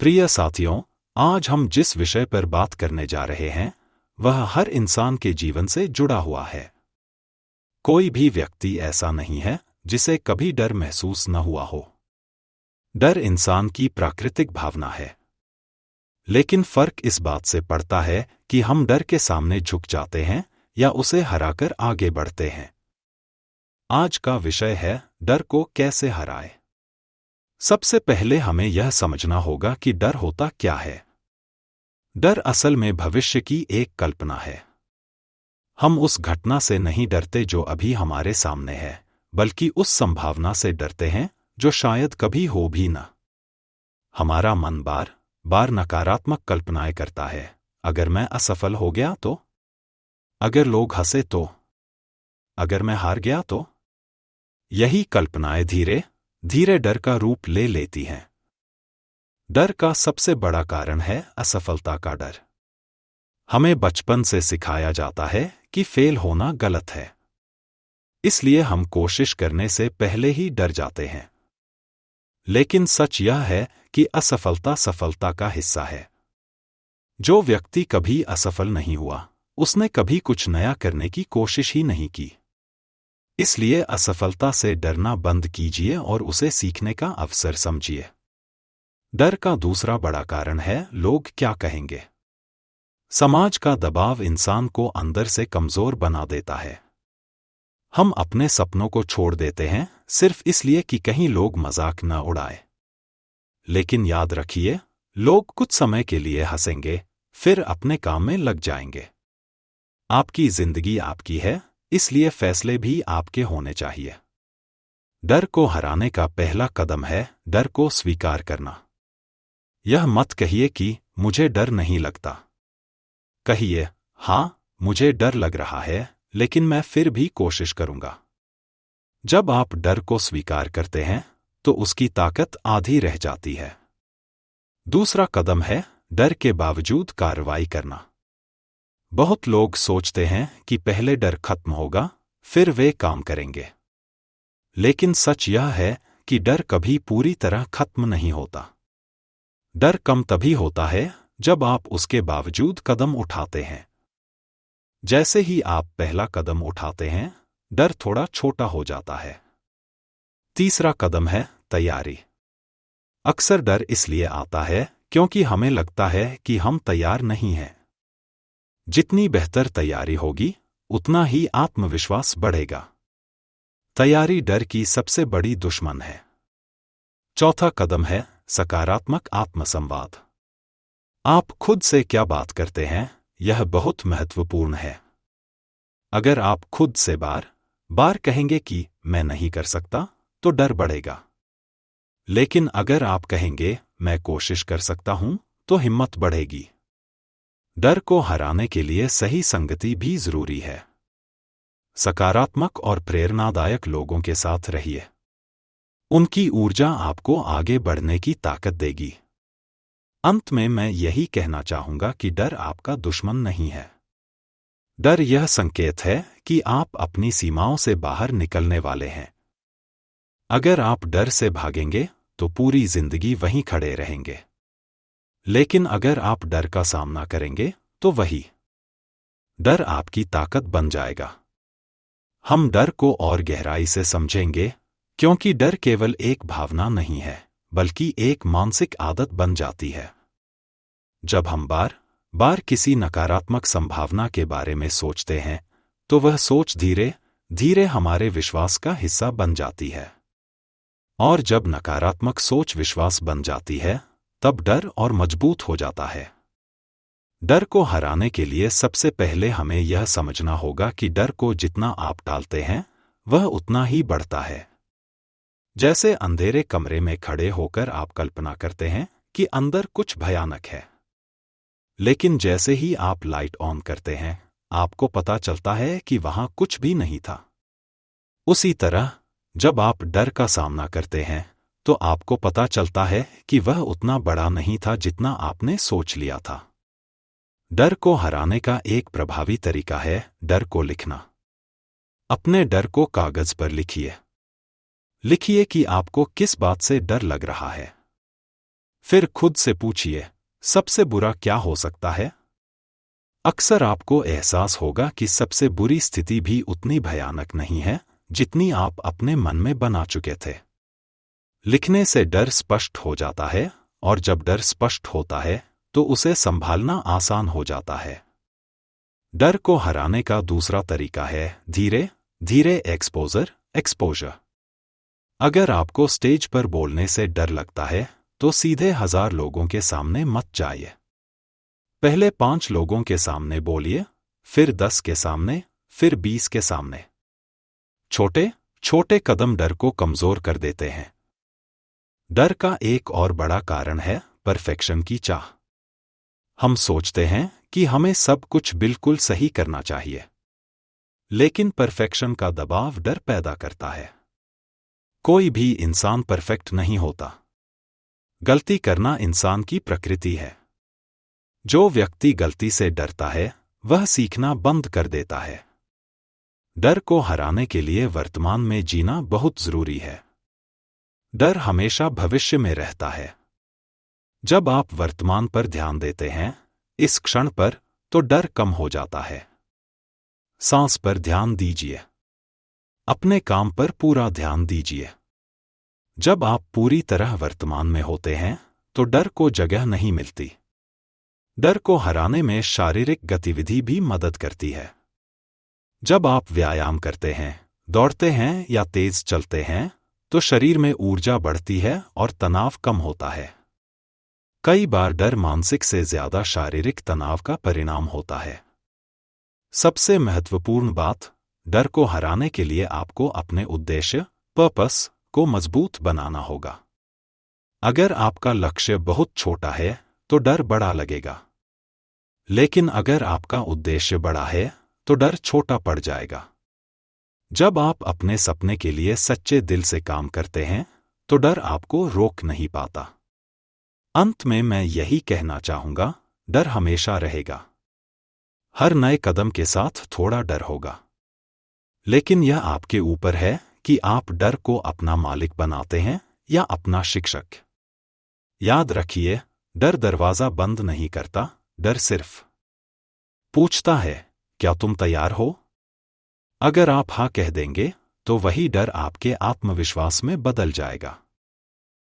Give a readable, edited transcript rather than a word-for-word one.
प्रिय साथियों, आज हम जिस विषय पर बात करने जा रहे हैं वह हर इंसान के जीवन से जुड़ा हुआ है। कोई भी व्यक्ति ऐसा नहीं है जिसे कभी डर महसूस न हुआ हो। डर इंसान की प्राकृतिक भावना है, लेकिन फर्क इस बात से पड़ता है कि हम डर के सामने झुक जाते हैं या उसे हराकर आगे बढ़ते हैं। आज का विषय है डर को कैसे हराएं। सबसे पहले हमें यह समझना होगा कि डर होता क्या है। डर असल में भविष्य की एक कल्पना है। हम उस घटना से नहीं डरते जो अभी हमारे सामने है, बल्कि उस संभावना से डरते हैं जो शायद कभी हो भी न। हमारा मन बार बार नकारात्मक कल्पनाएं करता है। अगर मैं असफल हो गया तो? अगर लोग हंसे तो? अगर मैं हार गया तो? यही कल्पनाएं धीरे धीरे डर का रूप ले लेती हैं। डर का सबसे बड़ा कारण है असफलता का डर। हमें बचपन से सिखाया जाता है कि फेल होना गलत है, इसलिए हम कोशिश करने से पहले ही डर जाते हैं। लेकिन सच यह है कि असफलता सफलता का हिस्सा है। जो व्यक्ति कभी असफल नहीं हुआ, उसने कभी कुछ नया करने की कोशिश ही नहीं की। इसलिए असफलता से डरना बंद कीजिए और उसे सीखने का अवसर समझिए। डर का दूसरा बड़ा कारण है लोग क्या कहेंगे। समाज का दबाव इंसान को अंदर से कमजोर बना देता है। हम अपने सपनों को छोड़ देते हैं सिर्फ इसलिए कि कहीं लोग मजाक न उड़ाए। लेकिन याद रखिए, लोग कुछ समय के लिए हंसेंगे, फिर अपने काम में लग जाएंगे। आपकी जिंदगी आपकी है, इसलिए फैसले भी आपके होने चाहिए। डर को हराने का पहला कदम है डर को स्वीकार करना। यह मत कहिए कि मुझे डर नहीं लगता। कहिए, हाँ, मुझे डर लग रहा है, लेकिन मैं फिर भी कोशिश करूंगा। जब आप डर को स्वीकार करते हैं तो उसकी ताकत आधी रह जाती है। दूसरा कदम है डर के बावजूद कार्रवाई करना। बहुत लोग सोचते हैं कि पहले डर खत्म होगा, फिर वे काम करेंगे। लेकिन सच यह है कि डर कभी पूरी तरह खत्म नहीं होता। डर कम तभी होता है जब आप उसके बावजूद कदम उठाते हैं। जैसे ही आप पहला कदम उठाते हैं, डर थोड़ा छोटा हो जाता है। तीसरा कदम है तैयारी। अक्सर डर इसलिए आता है क्योंकि हमें लगता है कि हम तैयार नहीं हैं। जितनी बेहतर तैयारी होगी, उतना ही आत्मविश्वास बढ़ेगा। तैयारी डर की सबसे बड़ी दुश्मन है। चौथा कदम है सकारात्मक आत्मसंवाद। आप खुद से क्या बात करते हैं, यह बहुत महत्वपूर्ण है। अगर आप खुद से बार बार कहेंगे कि मैं नहीं कर सकता, तो डर बढ़ेगा। लेकिन अगर आप कहेंगे मैं कोशिश कर सकता हूं, तो हिम्मत बढ़ेगी। डर को हराने के लिए सही संगति भी जरूरी है। सकारात्मक और प्रेरणादायक लोगों के साथ रहिए। उनकी ऊर्जा आपको आगे बढ़ने की ताकत देगी। अंत में मैं यही कहना चाहूंगा कि डर आपका दुश्मन नहीं है। डर यह संकेत है कि आप अपनी सीमाओं से बाहर निकलने वाले हैं। अगर आप डर से भागेंगे तो पूरी जिंदगी वहीं खड़े रहेंगे। लेकिन अगर आप डर का सामना करेंगे तो वही डर आपकी ताकत बन जाएगा। हम डर को और गहराई से समझेंगे, क्योंकि डर केवल एक भावना नहीं है, बल्कि एक मानसिक आदत बन जाती है। जब हम बार बार किसी नकारात्मक संभावना के बारे में सोचते हैं, तो वह सोच धीरे धीरे हमारे विश्वास का हिस्सा बन जाती है। और जब नकारात्मक सोच विश्वास बन जाती है, तब डर और मजबूत हो जाता है। डर को हराने के लिए सबसे पहले हमें यह समझना होगा कि डर को जितना आप टालते हैं, वह उतना ही बढ़ता है। जैसे अंधेरे कमरे में खड़े होकर आप कल्पना करते हैं कि अंदर कुछ भयानक है, लेकिन जैसे ही आप लाइट ऑन करते हैं, आपको पता चलता है कि वहां कुछ भी नहीं था। उसी तरह जब आप डर का सामना करते हैं, तो आपको पता चलता है कि वह उतना बड़ा नहीं था जितना आपने सोच लिया था। डर को हराने का एक प्रभावी तरीका है डर को लिखना। अपने डर को कागज पर लिखिए। लिखिए कि आपको किस बात से डर लग रहा है। फिर खुद से पूछिए, सबसे बुरा क्या हो सकता है? अक्सर आपको एहसास होगा कि सबसे बुरी स्थिति भी उतनी भयानक नहीं है जितनी आप अपने मन में बना चुके थे। लिखने से डर स्पष्ट हो जाता है, और जब डर स्पष्ट होता है तो उसे संभालना आसान हो जाता है। डर को हराने का दूसरा तरीका है धीरे धीरे एक्सपोजर। अगर आपको स्टेज पर बोलने से डर लगता है तो सीधे 1000 लोगों के सामने मत जाइए। पहले 5 लोगों के सामने बोलिए, फिर 10 के सामने, फिर 20 के सामने। छोटे छोटे कदम डर को कमजोर कर देते हैं। डर का एक और बड़ा कारण है परफेक्शन की चाह। हम सोचते हैं कि हमें सब कुछ बिल्कुल सही करना चाहिए, लेकिन परफेक्शन का दबाव डर पैदा करता है। कोई भी इंसान परफेक्ट नहीं होता। गलती करना इंसान की प्रकृति है। जो व्यक्ति गलती से डरता है वह सीखना बंद कर देता है। डर को हराने के लिए वर्तमान में जीना बहुत जरूरी है। डर हमेशा भविष्य में रहता है। जब आप वर्तमान पर ध्यान देते हैं, इस क्षण पर, तो डर कम हो जाता है। सांस पर ध्यान दीजिए। अपने काम पर पूरा ध्यान दीजिए। जब आप पूरी तरह वर्तमान में होते हैं तो डर को जगह नहीं मिलती। डर को हराने में शारीरिक गतिविधि भी मदद करती है। जब आप व्यायाम करते हैं, दौड़ते हैं या तेज चलते हैं तो शरीर में ऊर्जा बढ़ती है और तनाव कम होता है। कई बार डर मानसिक से ज्यादा शारीरिक तनाव का परिणाम होता है। सबसे महत्वपूर्ण बात, डर को हराने के लिए आपको अपने उद्देश्य पर्पस को मजबूत बनाना होगा। अगर आपका लक्ष्य बहुत छोटा है तो डर बड़ा लगेगा, लेकिन अगर आपका उद्देश्य बड़ा है तो डर छोटा पड़ जाएगा। जब आप अपने सपने के लिए सच्चे दिल से काम करते हैं तो डर आपको रोक नहीं पाता। अंत में मैं यही कहना चाहूंगा, डर हमेशा रहेगा। हर नए कदम के साथ थोड़ा डर होगा, लेकिन यह आपके ऊपर है कि आप डर को अपना मालिक बनाते हैं या अपना शिक्षक। याद रखिए, डर दरवाजा बंद नहीं करता, डर सिर्फ पूछता है, क्या तुम तैयार हो? अगर आप हाँ कह देंगे तो वही डर आपके आत्मविश्वास में बदल जाएगा।